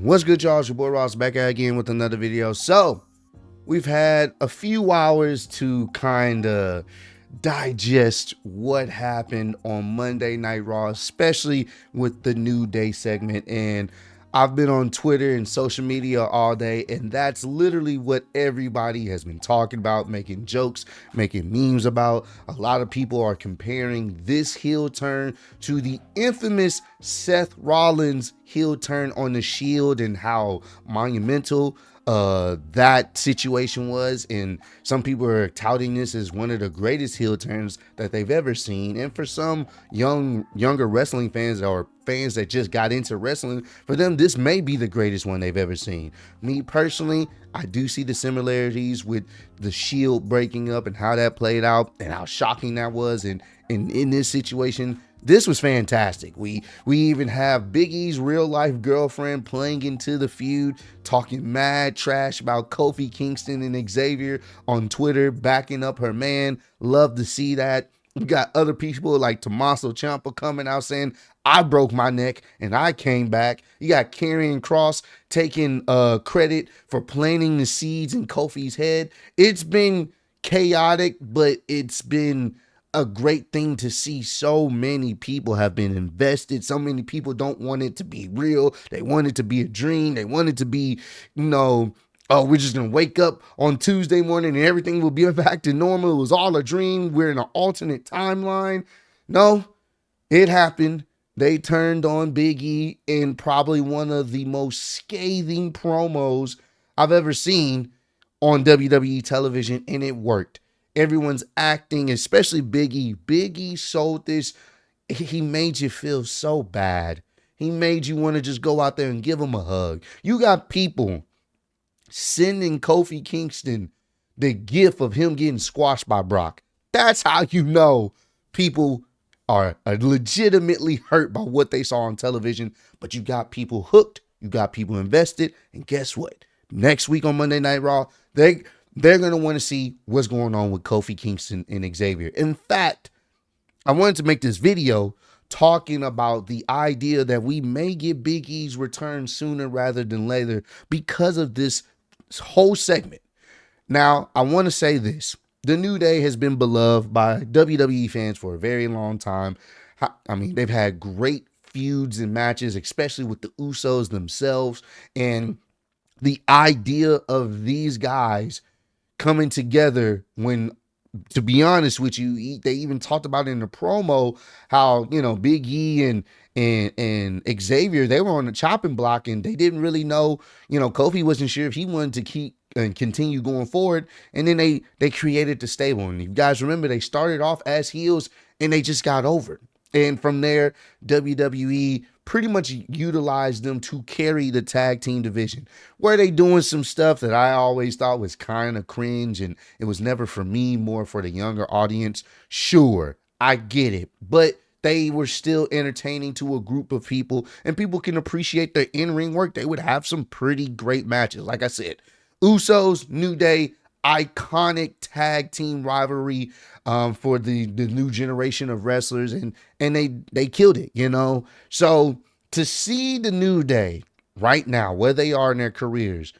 What's good, y'all? It's your boy Ross back at again with another video. So, we've had a few hours to kind of digest what happened on Monday Night Raw, especially with the New Day segment. And I've been on Twitter and social media all day, and that's literally what everybody has been talking about, making jokes, making memes about. A lot of people are comparing this heel turn to the infamous Seth Rollins heel turn on the Shield and how monumental that situation was, and some people are touting this as one of the greatest heel turns that they've ever seen. And for some younger wrestling fans or fans that just got into wrestling, for them this may be the greatest one they've ever seen. Me personally, I do see the similarities with the Shield breaking up and how that played out and how shocking that was. And in this situation, this was fantastic. We even have Big E's real life girlfriend playing into the feud, talking mad trash about Kofi Kingston and Xavier on Twitter, backing up her man. Love to see that. We got other people like Tommaso Ciampa coming out saying, I broke my neck and I came back. You got Karrion Kross taking credit for planting the seeds in Kofi's head. It's been chaotic, but it's been a great thing to see. So many people have been invested. So many people don't want it to be real. They want it to be a dream. They want it to be, oh, we're just going to wake up on Tuesday morning and everything will be back to normal. It was all a dream. We're in an alternate timeline. No, it happened. They turned on Big E in probably one of the most scathing promos I've ever seen on WWE television, and it worked. Everyone's acting, especially Big E. Big E sold this. He made you feel so bad. He made you want to just go out there and give him a hug. You got people sending Kofi Kingston the gif of him getting squashed by Brock. That's how you know people are legitimately hurt by what they saw on television. But you got people hooked. You got people invested. And guess what? Next week on Monday Night Raw, they're going to want to see what's going on with Kofi Kingston and Xavier. In fact, I wanted to make this video talking about the idea that we may get Big E's return sooner rather than later because of this whole segment. Now, I want to say this. The New Day has been beloved by WWE fans for a very long time. I mean, they've had great feuds and matches, especially with the Usos themselves. And the idea of these guys coming together when, to be honest with you, they even talked about in the promo how, Big E and Xavier, they were on the chopping block and they didn't really know, Kofi wasn't sure if he wanted to keep and continue going forward. And then they created the stable. And you guys remember, they started off as heels and they just got over. And from there, WWE pretty much utilized them to carry the tag team division. Were they doing some stuff that I always thought was kind of cringe and it was never for me, more for the younger audience? Sure, I get it. But they were still entertaining to a group of people, and people can appreciate their in-ring work. They would have some pretty great matches. Like I said, Usos, New Day, iconic tag team rivalry for the new generation of wrestlers, and they killed it, So to see the New Day right now, where they are in their careers,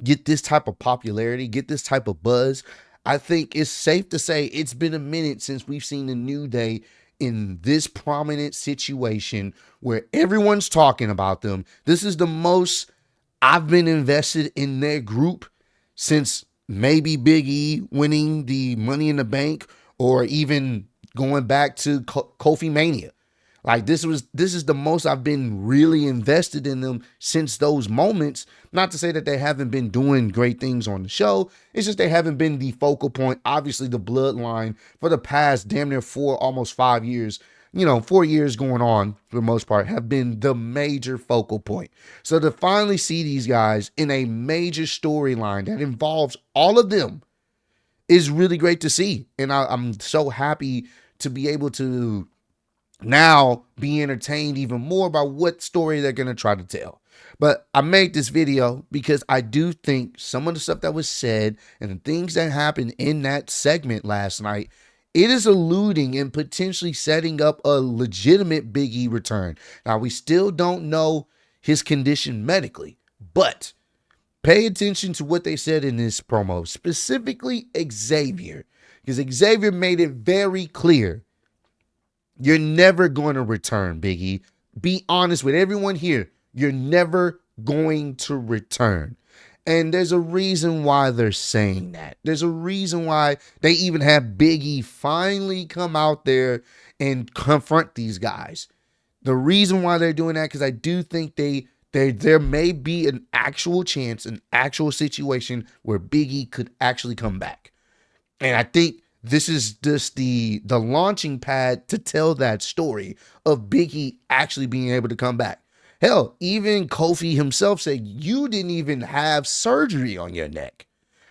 get this type of popularity, get this type of buzz, I think it's safe to say it's been a minute since we've seen the New Day in this prominent situation where everyone's talking about them. This is the most I've been invested in their group since maybe Big E winning the Money in the Bank, or even going back to Kofi Mania. Like this is the most I've been really invested in them since those moments. Not to say that they haven't been doing great things on the show. It's just they haven't been the focal point. Obviously, the bloodline for the past damn near almost 5 years, 4 years going on for the most part, have been the major focal point. So to finally see these guys in a major storyline that involves all of them is really great to see. And I'm so happy to be able to now be entertained even more by what story they're going to try to tell. But I made this video because I do think some of the stuff that was said and the things that happened in that segment last night, it is alluding and potentially setting up a legitimate Big E return. Now, we still don't know his condition medically. But pay attention to what they said in this promo, specifically Xavier, because Xavier made it very clear. You're never going to return, Biggie. Be honest with everyone here. You're never going to return. And there's a reason why they're saying that. There's a reason why they even have Biggie finally come out there and confront these guys. The reason why they're doing that, because I do think there may be an actual chance, an actual situation where Biggie could actually come back. And I think this is just the launching pad to tell that story of Biggie actually being able to come back. Hell, even Kofi himself said, you didn't even have surgery on your neck.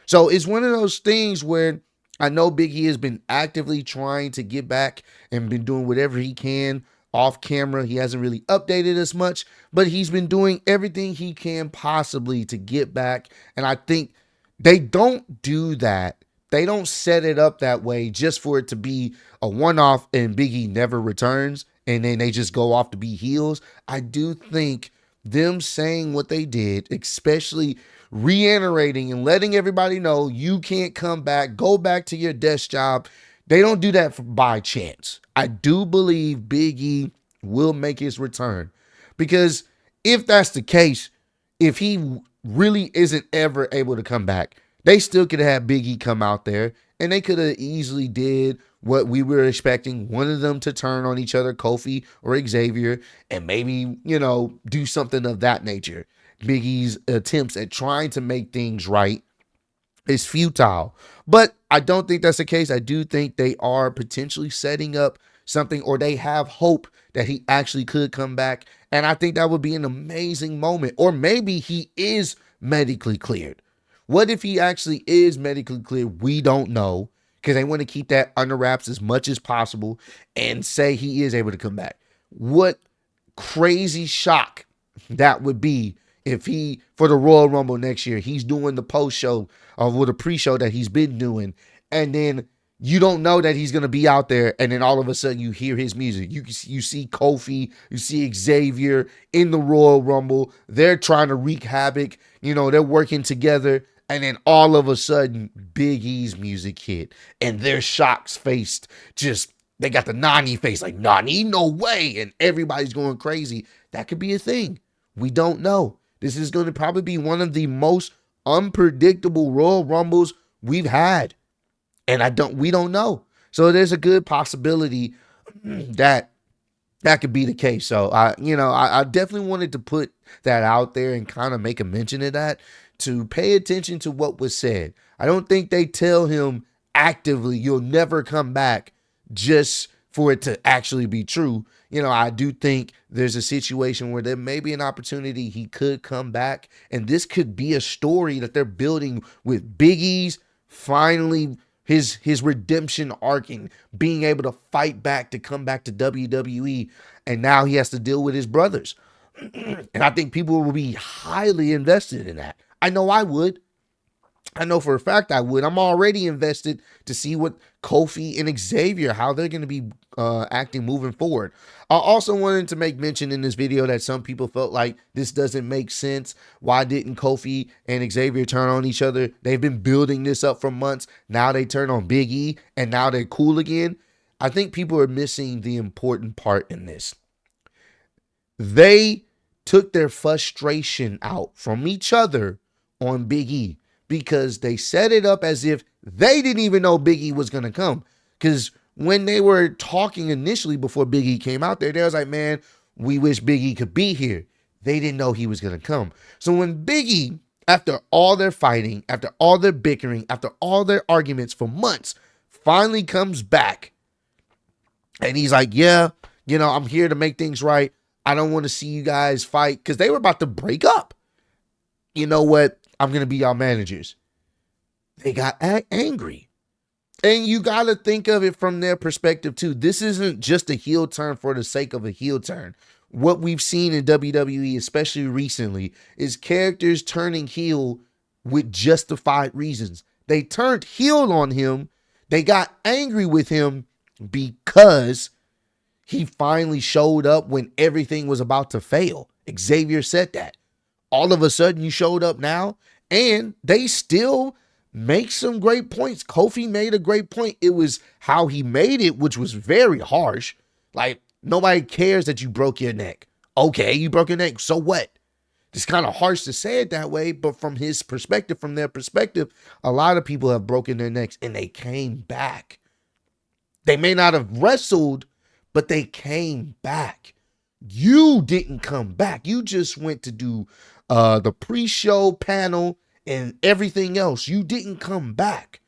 So it's one of those things where I know Biggie has been actively trying to get back and been doing whatever he can off camera. He hasn't really updated as much, but he's been doing everything he can possibly to get back. And I think they don't do that. They don't set it up that way just for it to be a one-off and Biggie never returns and then they just go off to be heels. I do think them saying what they did, especially reiterating and letting everybody know you can't come back, go back to your desk job. They don't do that by chance. I do believe Biggie will make his return, because if that's the case, if he really isn't ever able to come back, they still could have Biggie come out there and they could have easily did what we were expecting, one of them to turn on each other, Kofi or Xavier, and maybe, do something of that nature. Biggie's attempts at trying to make things right is futile. But I don't think that's the case. I do think they are potentially setting up something, or they have hope that he actually could come back. And I think that would be an amazing moment. Or maybe he is medically cleared. What if he actually is medically cleared? We don't know, because they want to keep that under wraps as much as possible and say he is able to come back. What crazy shock that would be if he, for the Royal Rumble next year, he's doing the post show or the pre-show that he's been doing, and then you don't know that he's going to be out there, and then all of a sudden you hear his music. You see Kofi, you see Xavier in the Royal Rumble. They're trying to wreak havoc. They're working together. And then all of a sudden, Big E's music hit. And their shock's faced they got the Nani face, like, Nani, no way. And everybody's going crazy. That could be a thing. We don't know. This is going to probably be one of the most unpredictable Royal Rumbles we've had. And we don't know. So there's a good possibility that could be the case. So I definitely wanted to put that out there and kind of make a mention of that, to pay attention to what was said. I don't think they tell him actively, you'll never come back, just for it to actually be true. I do think there's a situation where there may be an opportunity he could come back. And this could be a story that they're building with Big E's finally his redemption arc and being able to fight back to come back to WWE. And now he has to deal with his brothers. And I think people will be highly invested in that. I know I would. I know for a fact I would. I'm already invested to see what Kofi and Xavier, how they're going to be acting moving forward. I also wanted to make mention in this video that some people felt like this doesn't make sense. Why didn't Kofi and Xavier turn on each other? They've been building this up for months. Now they turn on Big E and now they're cool again. I think people are missing the important part in this. They took their frustration out from each other on Big E, because they set it up as if they didn't even know Big E was going to come. Because when they were talking initially before Big E came out there, they was like, man, we wish Big E could be here. They didn't know he was going to come. So when Big E, after all their fighting, after all their bickering, after all their arguments for months, finally comes back, and he's like, yeah, I'm here to make things right. I don't want to see you guys fight, because they were about to break up. You know what? I'm going to be your managers. They got angry. And you got to think of it from their perspective too. This isn't just a heel turn for the sake of a heel turn. What we've seen in WWE, especially recently, is characters turning heel with justified reasons. They turned heel on him. They got angry with him because he finally showed up when everything was about to fail. Xavier said that. All of a sudden you showed up now, and they still make some great points. Kofi made a great point. It was how he made it, which was very harsh. Like, nobody cares that you broke your neck. Okay, you broke your neck, so what? It's kind of harsh to say it that way, but from his perspective, from their perspective, a lot of people have broken their necks and they came back. They may not have wrestled, but they came back. You didn't come back. You just went to do the pre-show panel and everything else. You didn't come back.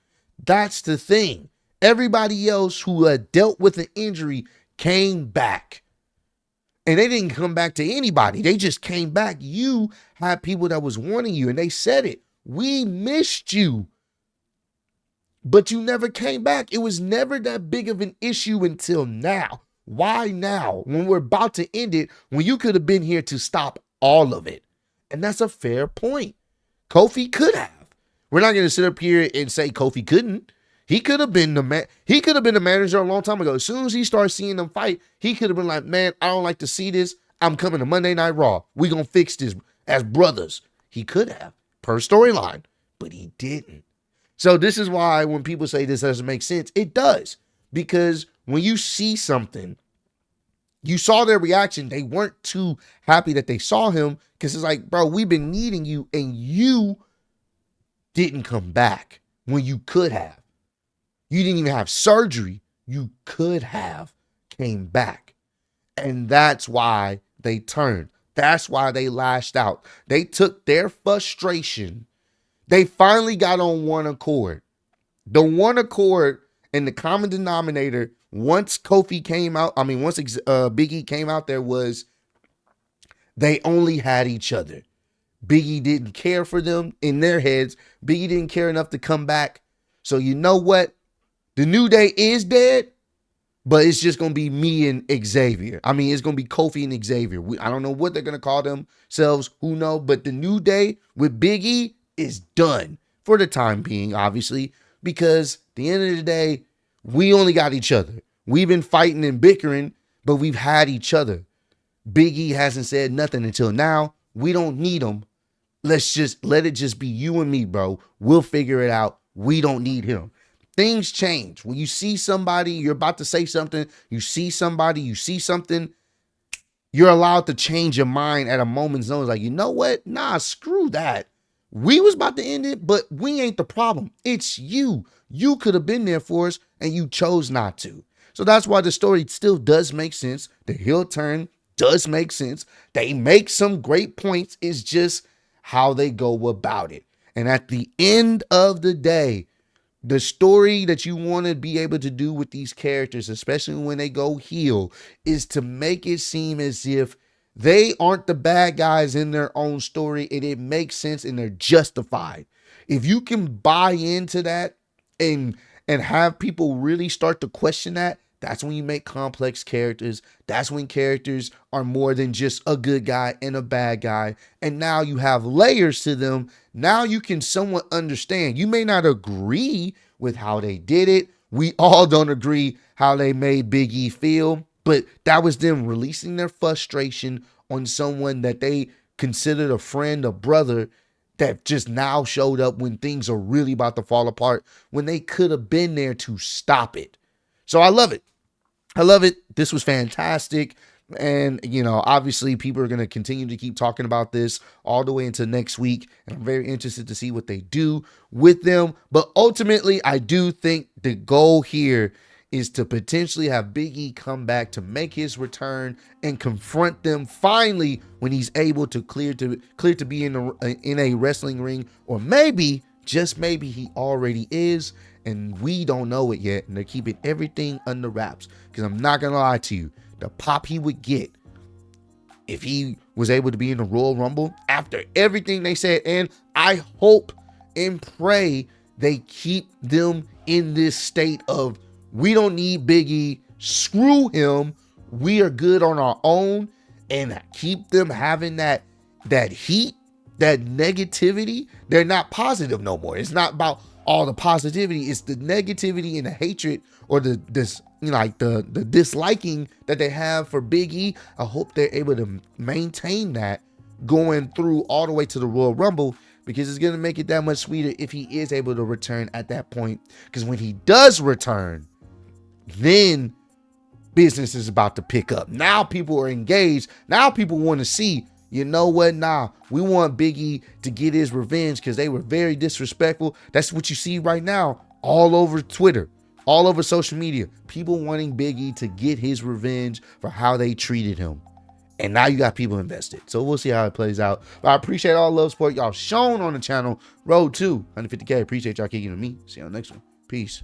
That's the thing. Everybody else who had dealt with an injury came back. And they didn't come back to anybody. They just came back. You had people that was warning you, and they said it. We missed you. But you never came back. It was never that big of an issue until now. Why now? When we're about to end it, when you could have been here to stop all of it. And that's a fair point. Kofi could have. We're not going to sit up here and say Kofi couldn't. He could have been the He could have been the manager a long time ago. As soon as he started seeing them fight, he could have been like, man, I don't like to see this. I'm coming to Monday Night Raw. We're going to fix this as brothers. He could have, per storyline, but he didn't. So this is why when people say this doesn't make sense, it does. Because when you see something, you saw their reaction. They weren't too happy that they saw him because it's like, bro, we've been needing you and you didn't come back when you could have. You didn't even have surgery. You could have came back. And that's why they turned. That's why they lashed out. They took their frustration. They finally got on one accord. The one accord and the common denominator once Kofi came out, once Big E came out there was they only had each other. Big E didn't care for them in their heads. Big E didn't care enough to come back. So you know what? The New Day is dead, but it's just going to be me and Xavier. It's going to be Kofi and Xavier. I don't know what they're going to call themselves. Who knows? But the New Day with Big E is done for the time being, obviously, because at the end of the day, we only got each other. We've been fighting and bickering, but we've had each other. Big E hasn't said nothing until now. We don't need him. Let's just let it just be you and me, bro. We'll figure it out. We don't need him. Things change. When you see somebody, you're about to say something, you see somebody, you see something, you're allowed to change your mind at a moment's notice. Like, you know what? Nah, screw that. We was about to end it, but we ain't the problem. It's you. You could have been there for us, and you chose not to. So that's why the story still does make sense. The heel turn does make sense. They make some great points. It's just how they go about it. And at the end of the day, the story that you want to be able to do with these characters, especially when they go heel, is to make it seem as if they aren't the bad guys in their own story, and it makes sense and they're justified. If you can buy into that and have people really start to question that, that's when you make complex characters. That's when characters are more than just a good guy and a bad guy. And now you have layers to them. Now you can somewhat understand. You may not agree with how they did it. We all don't agree how they made Big E feel. But that was them releasing their frustration on someone that they considered a friend, a brother, that just now showed up when things are really about to fall apart, when they could have been there to stop it. So I love it. I love it. This was fantastic. And, obviously people are going to continue to keep talking about this all the way into next week. And I'm very interested to see what they do with them. But ultimately, I do think the goal here is to potentially have Big E come back to make his return and confront them finally when he's able to clear to be in a wrestling ring, or maybe, just maybe, he already is and we don't know it yet, and they're keeping everything under wraps. Because I'm not gonna lie to you, the pop he would get if he was able to be in the Royal Rumble after everything they said, and I hope and pray they keep them in this state of, we don't need Big E, screw him, we are good on our own, and keep them having that heat, that negativity. They're not positive no more. It's not about all the positivity. It's the negativity and the hatred, or the disliking that they have for Big E. I hope they're able to maintain that going through all the way to the Royal Rumble, because it's going to make it that much sweeter if he is able to return at that point. Because when he does return, then business is about to pick up. Now people are engaged. Now people want to see, you know what? Nah, we want Big E to get his revenge, because they were very disrespectful. That's what you see right now all over Twitter, all over social media. People wanting Big E to get his revenge for how they treated him. And now you got people invested. So we'll see how it plays out. But I appreciate all the love, support y'all shown on the channel. Road to 150K. Appreciate y'all kicking with me. See you on the next one. Peace.